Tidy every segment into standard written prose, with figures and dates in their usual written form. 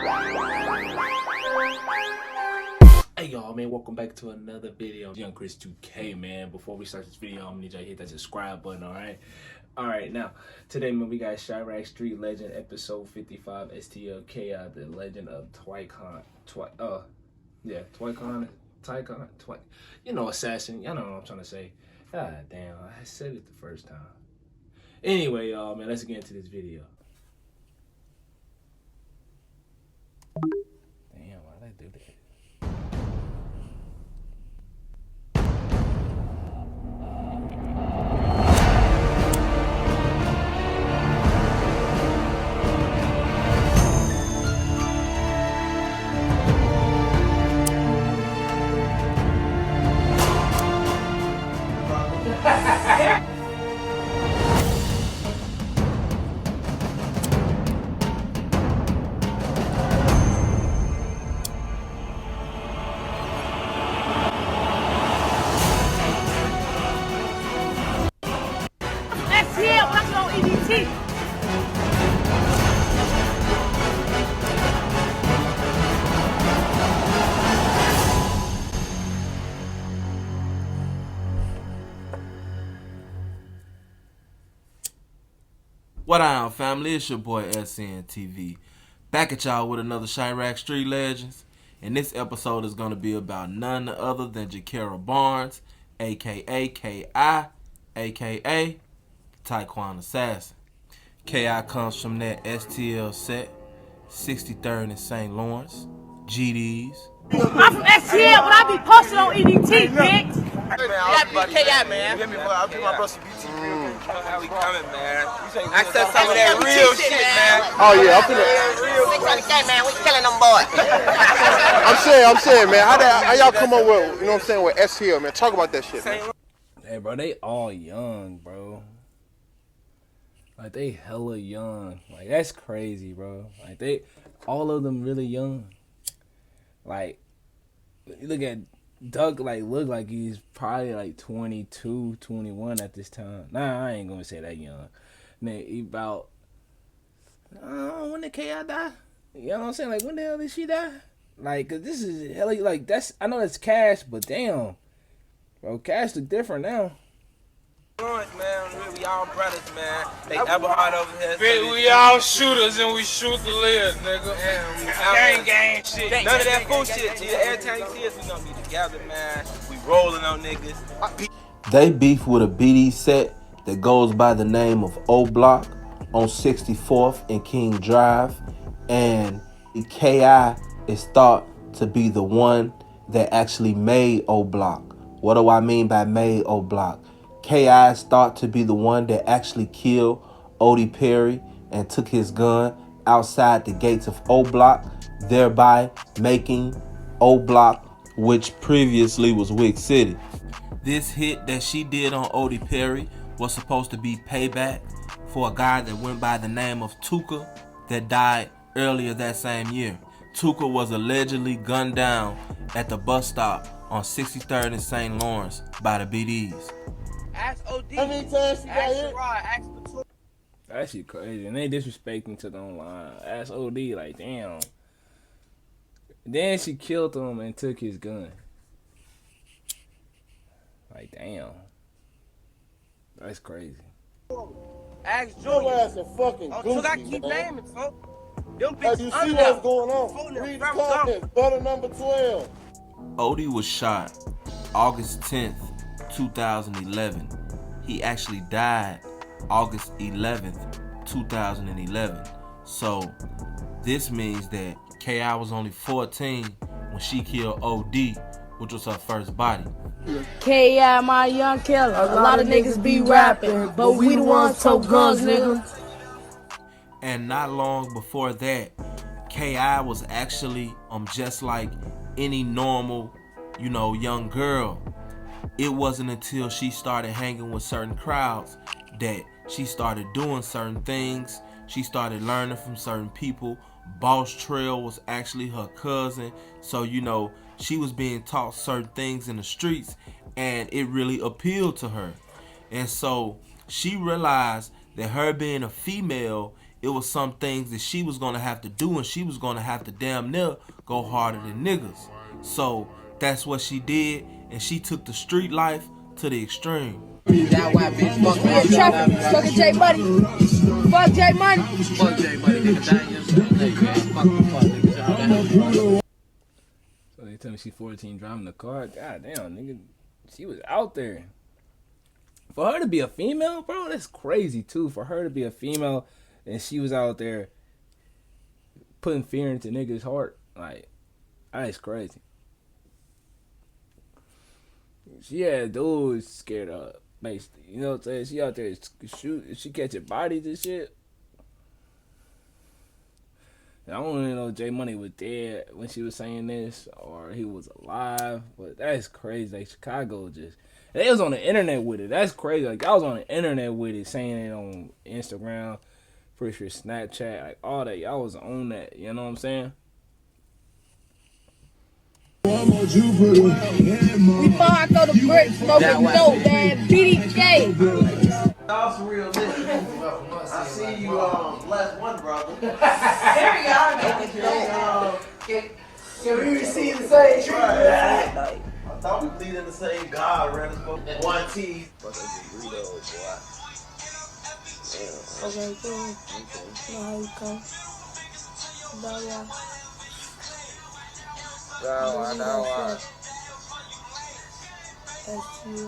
Hey y'all, man, welcome back to another video. Young Chris 2K, man. Before we start this video, I'm gonna need y'all to hit that subscribe button, alright, now today, man, we got Chirq Street Legend episode 55, STL KI, the legend of Tyquan Assassin. Y'all know what I'm trying to say. God damn, I said it the first time. Anyway, y'all, man, let's get into this video. Damn, why'd I do that? STL, watch on EDT. What on, family? It's your boy SNTV. Back at y'all with another Chirq Street Legends. And this episode is going to be about none other than Jaquera Barnes, aka K.I., aka Tyquan Assasin. K.I. comes from that STL set, 63rd and St. Lawrence, GDs. I'm from STL, but I be posted on EDT, bitch. You gotta be K.I., man. You hear me? I'll give my brother some BT real quick. How we coming, man? Access some of that real shit, man. Oh yeah, I'm finna. 600K, man. We killing them boys. I'm saying, man. How y'all come up with, you know what I'm saying, with STL, man? Talk about that shit, man. Hey, bro, they all young, bro. Like, they hella young. Like, that's crazy, bro. Like, all of them really young. Like, you look at Duck, like, look like he's probably, like, 22, 21 at this time. Nah, I ain't gonna say that young. Man, he about, when did K.I. die? You know what I'm saying? Like, when the hell did she die? Like, 'cause this is hella, like, I know that's Cash, but damn. Bro, Cash look different now. Man, we all brothers, man. They Everhard over here. Bitch, we all shooters and we shoot to live, nigga. Gang shit. None of that bullshit. Every time you see us, we gonna be together, man. We rolling on niggas. They beef with a BD set that goes by the name of O Block on 64th and King Drive. And K.I. is thought to be the one that actually made O Block. What do I mean by made O Block? K.I. is thought to be the one that actually killed Odie Perry and took his gun outside the gates of O Block, thereby making O Block, which previously was Wick City. This hit that she did on Odie Perry was supposed to be payback for a guy that went by the name of Tuka that died earlier that same year. Tuka was allegedly gunned down at the bus stop on 63rd and St. Lawrence by the BDs. Ask OD. How many times she got Ask hit? Rod. Ask Patul. That shit crazy. And they disrespecting to the online. Ask OD, like, damn. Then she killed him and took his gun. Like, damn. That's crazy. Ask Your Junior. ass a fucking Oh, goofy, so I keep man. naming, folks. Them Hey, bitches you see under what's them. going on? Phone Read the them. comments. Butter number 12. Odie was shot August 10th, 2011. He actually died August 11th, 2011. So this means that K.I. was only 14 when she killed OD, which was her first body. K.I. my young killer. A lot of niggas be rapping, but we the ones tote guns, nigga. And not long before that, K.I. was actually just like any normal, young girl. It wasn't until she started hanging with certain crowds that she started doing certain things. She started learning from certain people. Boss Trail was actually her cousin. So, she was being taught certain things in the streets, and it really appealed to her. And so she realized that her being a female, it was some things that she was gonna have to do, and she was gonna have to damn near go harder than niggas. So that's what she did, and she took the street life to the extreme. That white bitch, fuck me. Traffic, fuck J Money. Fuck J Money. Fuck J Money, nigga. So they tell me she 14 driving the car. God damn, nigga. She was out there. For her to be a female, bro, that's crazy too. For her to be a female and she was out there putting fear into niggas' heart. Like, that's crazy. She had dudes scared of her, basically. You know what I'm saying? She out there shoot. She catching bodies and shit. I don't even know if J Money was dead when she was saying this or he was alive, but that's crazy. Like, Chicago just, they was on the internet with it. That's crazy. Like, I was on the internet with it, saying it on Instagram, pretty sure Snapchat, like all that. Y'all was on that. You know what I'm saying? Before I go to brick, smoking dope, man. BDK. That's real nigga. I see you last one, brother. Here we are. Can we receive the same treatment? I thought we bleed in the same God, ran us both one teeth. Okay, cool. Know how you come. That's you.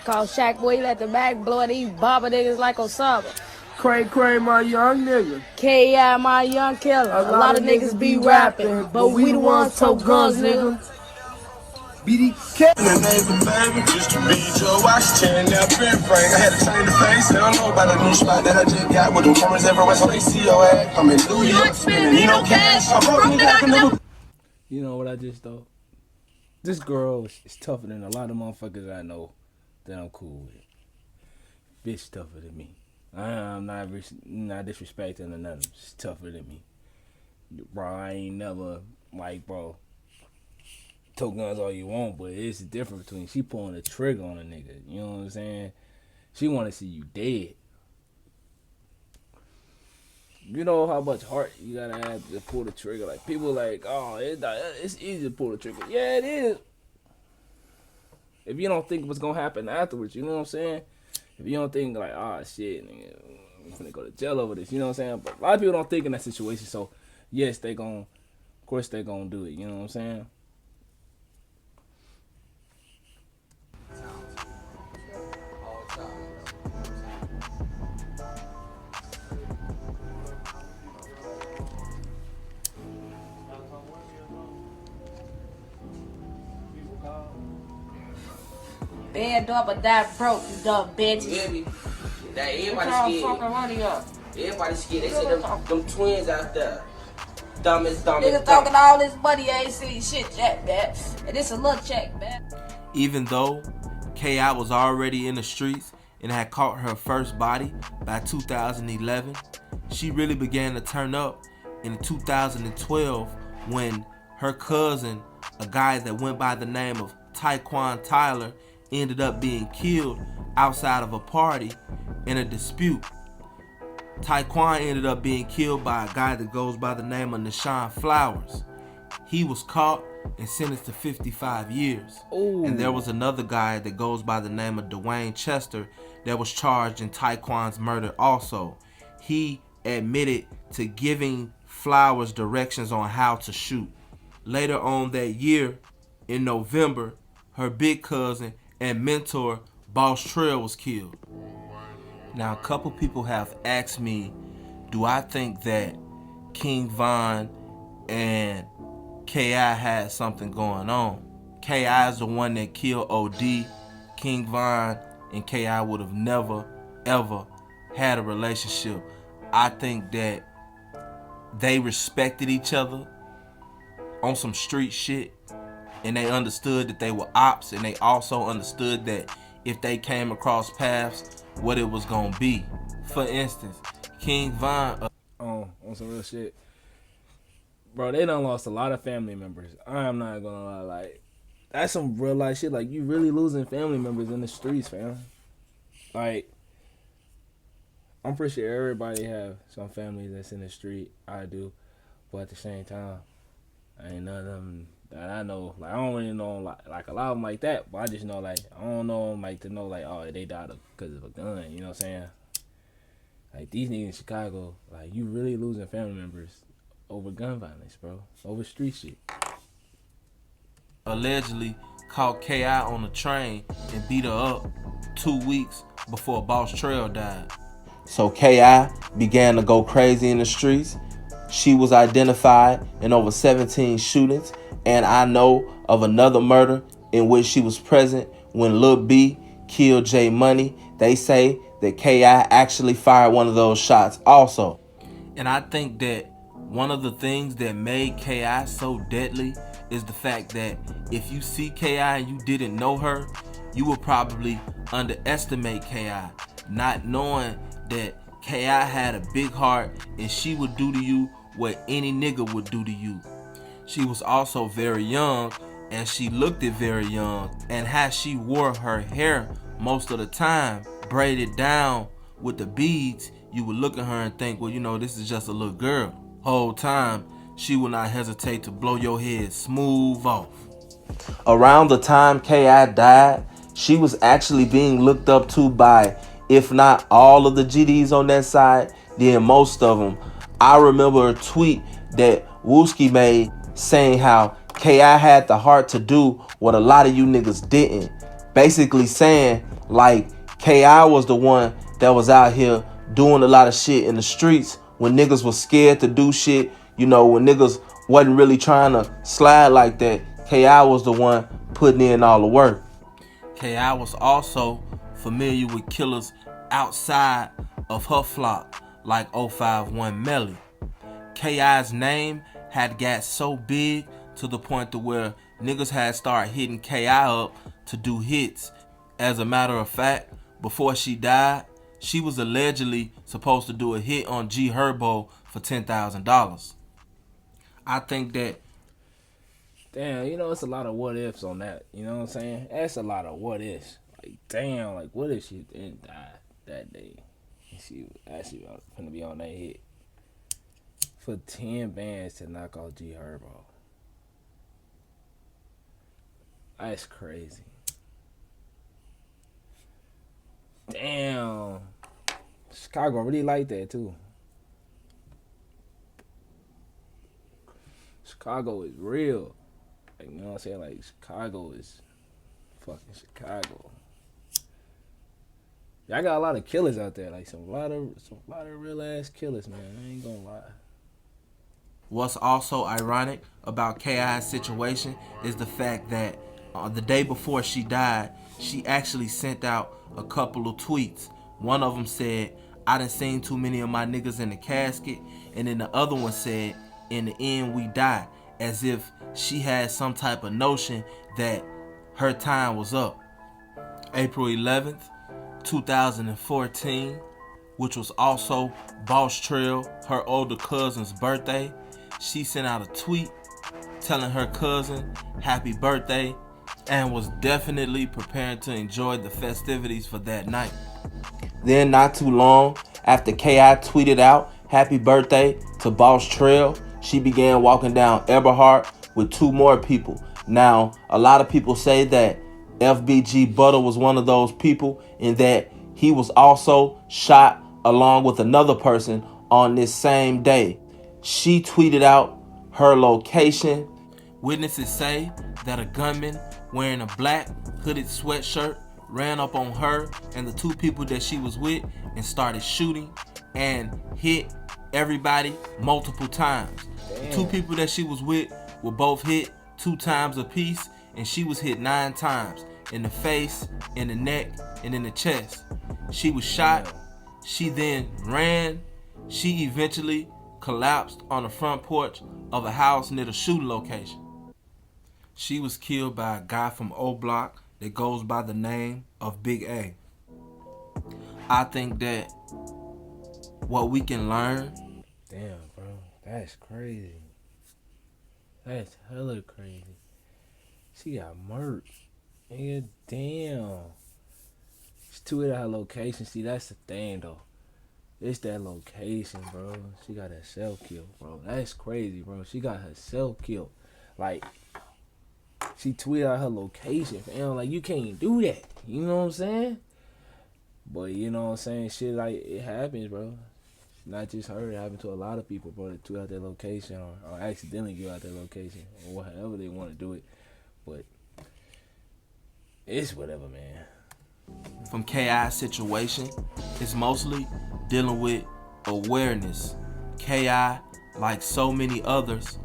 Call Shaq Boy, let the back blow these bobber niggas like Osama. Cray, my young nigga. K.I. my young killer. A lot of niggas be rapping, but we the ones tote guns, nigga. BDK. Baby, just to read your watch, tearing that big frame. I had to change the face. I don't know about a new spot that I just got with the cameras everywhere, so they see your ass. I'm in New York, spending no cash. I'm broke, nigga. You know what I just thought? This girl is tougher than a lot of motherfuckers I know that I'm cool with. Bitch tougher than me. I'm not disrespecting or nothing. She's tougher than me. Bro, I ain't never, like, bro, tote guns all you want, but it's the difference between she pulling the trigger on a nigga. You know what I'm saying? She want to see you dead. You know how much heart you gotta have to pull the trigger. Like, people like, oh, it's easy to pull the trigger. Yeah, it is. If you don't think what's gonna happen afterwards, you know what I'm saying? If you don't think like, oh shit, nigga, I'm gonna go to jail over this, you know what I'm saying? But a lot of people don't think in that situation, so yes, of course they gonna do it, you know what I'm saying? Bad up or die broke, you dumb bitch. You hear me? That everybody Fucking scared. money up. Everybody scared. They said them twins out there. Dumbest. Niggas talking all this money, I ain't seen shit yet, man. And it's a little check, man. Even though K.I. was already in the streets and had caught her first body by 2011, she really began to turn up in 2012 when her cousin, a guy that went by the name of Tyquan Tyler, ended up being killed outside of a party in a dispute. Tyquan ended up being killed by a guy that goes by the name of Nashawn Flowers. He was caught and sentenced to 55 years. Ooh. And there was another guy that goes by the name of Dwayne Chester that was charged in Tyquan's murder also. He admitted to giving Flowers directions on how to shoot. Later on that year, in November, her big cousin and mentor, Watch Chirq, was killed. Now, a couple people have asked me, do I think that King Von and K.I. had something going on? K.I. is the one that killed O.D. King Von and K.I. would have never, ever had a relationship. I think that they respected each other on some street shit, and they understood that they were ops, and they also understood that if they came across paths, what it was gonna be. For instance, King Von on some real shit, bro, they done lost a lot of family members. I'm not gonna lie, like, that's some real life shit. Like, you really losing family members in the streets, fam. Like, I'm pretty sure everybody have some family that's in the street. I do, but at the same time, I ain't none of them that I know. Like I don't really know like a lot of them like that, but I just know like I don't know them like to know like oh they died because of a gun. You know what I'm saying? Like these niggas in Chicago, like you really losing family members over gun violence, bro, over street shit. Allegedly caught K.I. on the train and beat her up 2 weeks before Boss Trail died. So K.I. began to go crazy in the streets. She was identified in over 17 shootings, and I know of another murder in which she was present when Lil B killed J Money. They say that K.I. actually fired one of those shots also. And I think that one of the things that made K.I. so deadly is the fact that if you see K.I. and you didn't know her, you would probably underestimate K.I., not knowing that K.I. had a big heart and she would do to you what any nigga would do to you. She was also very young, and she looked it very young, and how she wore her hair most of the time, braided down with the beads, you would look at her and think, well, you know, this is just a little girl. Whole time, she would not hesitate to blow your head smooth off. Around the time K.I. died, she was actually being looked up to by, if not all of the GDs on that side, then most of them. I remember a tweet that Wooski made saying how K.I. had the heart to do what a lot of you niggas didn't. Basically saying like K.I. was the one that was out here doing a lot of shit in the streets when niggas was scared to do shit. You know, when niggas wasn't really trying to slide like that, K.I. was the one putting in all the work. K.I. was also familiar with killers outside of her flock, like 051 Melly. K.I.'s name had got so big to the point to where niggas had started hitting K.I. up to do hits. As a matter of fact, before she died, she was allegedly supposed to do a hit on G Herbo for $10,000. I think that Damn, you know, it's a lot of what ifs on that. You know what I'm saying? That's a lot of what ifs. Like, damn, like, what if she didn't die that day? She actually gonna be on that hit for 10 bands to knock off G Herbo. That's crazy. Damn. Chicago really like that too. Chicago is real. Like, you know what I'm saying? Like, Chicago is fucking Chicago. Y'all got a lot of killers out there. Like, some lot of real ass killers, man. I ain't gonna lie. What's also ironic about K.I.'s situation is the fact that the day before she died, she actually sent out a couple of tweets. One of them said, "I done seen too many of my niggas in the casket," and then the other one said, "In the end we die," as if she had some type of notion that her time was up. April 11th, 2014, which was also Boss Trail, her older cousin's birthday, she sent out a tweet telling her cousin happy birthday and was definitely preparing to enjoy the festivities for that night. Then not too long after K.I. tweeted out happy birthday to Boss Trail, she began walking down Eberhard with 2 more people. Now, a lot of people say that FBG Butter was one of those people and that he was also shot along with another person on this same day. She tweeted out her location. Witnesses say that a gunman wearing a black hooded sweatshirt ran up on her and the 2 people that she was with and started shooting and hit everybody multiple times. The 2 people that she was with were both hit 2 times apiece, and she was hit 9 times in the face, in the neck, and in the chest. She was shot. She then ran. She eventually collapsed on the front porch of a house near the shooting location. She was killed by a guy from O Block that goes by the name of Big A. I think that what we can learn. Damn, bro. That's crazy. That's hella crazy. She got murked. Nigga, damn. She tweeted her location. See, that's the thing, though. It's that location, bro. She got herself killed, bro. That's crazy, bro. She got herself killed. Like, she tweeted out her location, fam. Like, you can't do that. You know what I'm saying? But, you know what I'm saying? Shit, like, it happens, bro. Not just her. It happened to a lot of people, bro, that tweet out their location or accidentally give out their location or however they want to do it. But it's whatever, man. From KI's situation, it's mostly dealing with awareness. KI, like so many others,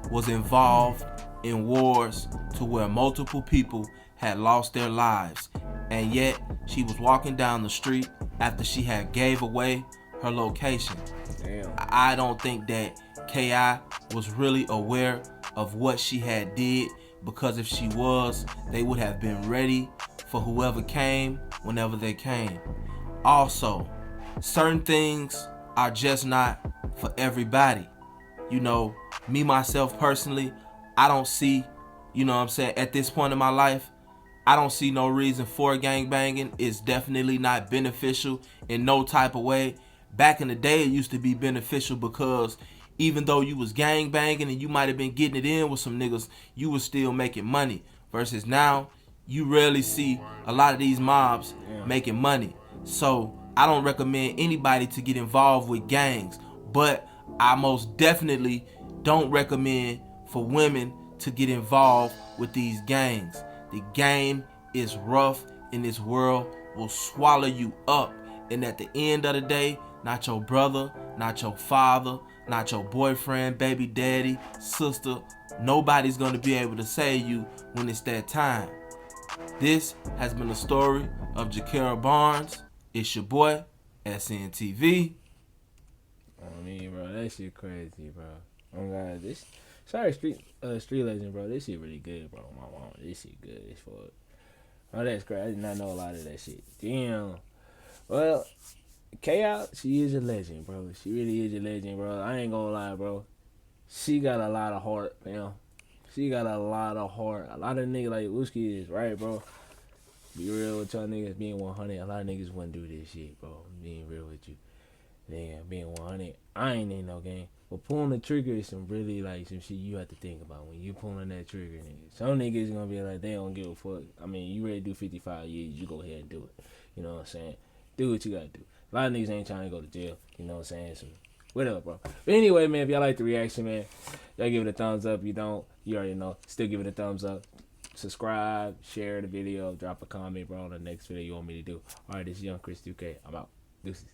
was involved in wars to where multiple people had lost their lives, and yet she was walking down the street after she had gave away her location. Damn. I don't think that KI was really aware of what she had did, because if she was, they would have been ready for whoever came whenever they came. Also, certain things are just not for everybody. You know, me myself personally, I don't see, you know what I'm saying, at this point in my life, I don't see no reason for gangbanging. It's definitely not beneficial in no type of way. Back in the day, it used to be beneficial because even though you was gangbanging and you might have been getting it in with some niggas, you was still making money. Versus now, you rarely see a lot of these mobs making money. So I don't recommend anybody to get involved with gangs, but I most definitely don't recommend for women to get involved with these gangs. The game is rough and this world will swallow you up. And at the end of the day, not your brother, not your father, not your boyfriend, baby daddy, sister, nobody's going to be able to save you when it's that time. This has been the story of Jaquera Barnes. It's your boy, SNTV. I mean, bro, that shit crazy, bro. Oh God, this Street Legend, bro. This shit really good, bro. My mom, this shit good as fuck. Oh, that's crazy. I did not know a lot of that shit. Damn. Well, K-Out, she is a legend, bro. She really is a legend, bro. I ain't gonna lie, bro. She got a lot of heart, man. She got a lot of heart. A lot of niggas like Wooski is right, bro. Be real with y'all niggas being 100. A lot of niggas wouldn't do this shit, bro. Being real with you. Damn, being 100. I ain't in no game. But pulling the trigger is some really, like, some shit you have to think about when you pulling that trigger, nigga. Some niggas gonna be like, they don't give a fuck. I mean, you ready to do 55 years, you go ahead and do it. You know what I'm saying? Do what you gotta do. A lot of niggas ain't trying to go to jail. You know what I'm saying? So, whatever, bro. But anyway, man, if y'all like the reaction, man, y'all give it a thumbs up. You don't, you already know. Still give it a thumbs up. Subscribe, share the video, drop a comment, bro, on the next video you want me to do. All right, this is Young Chris 2K. I'm out. Deuces.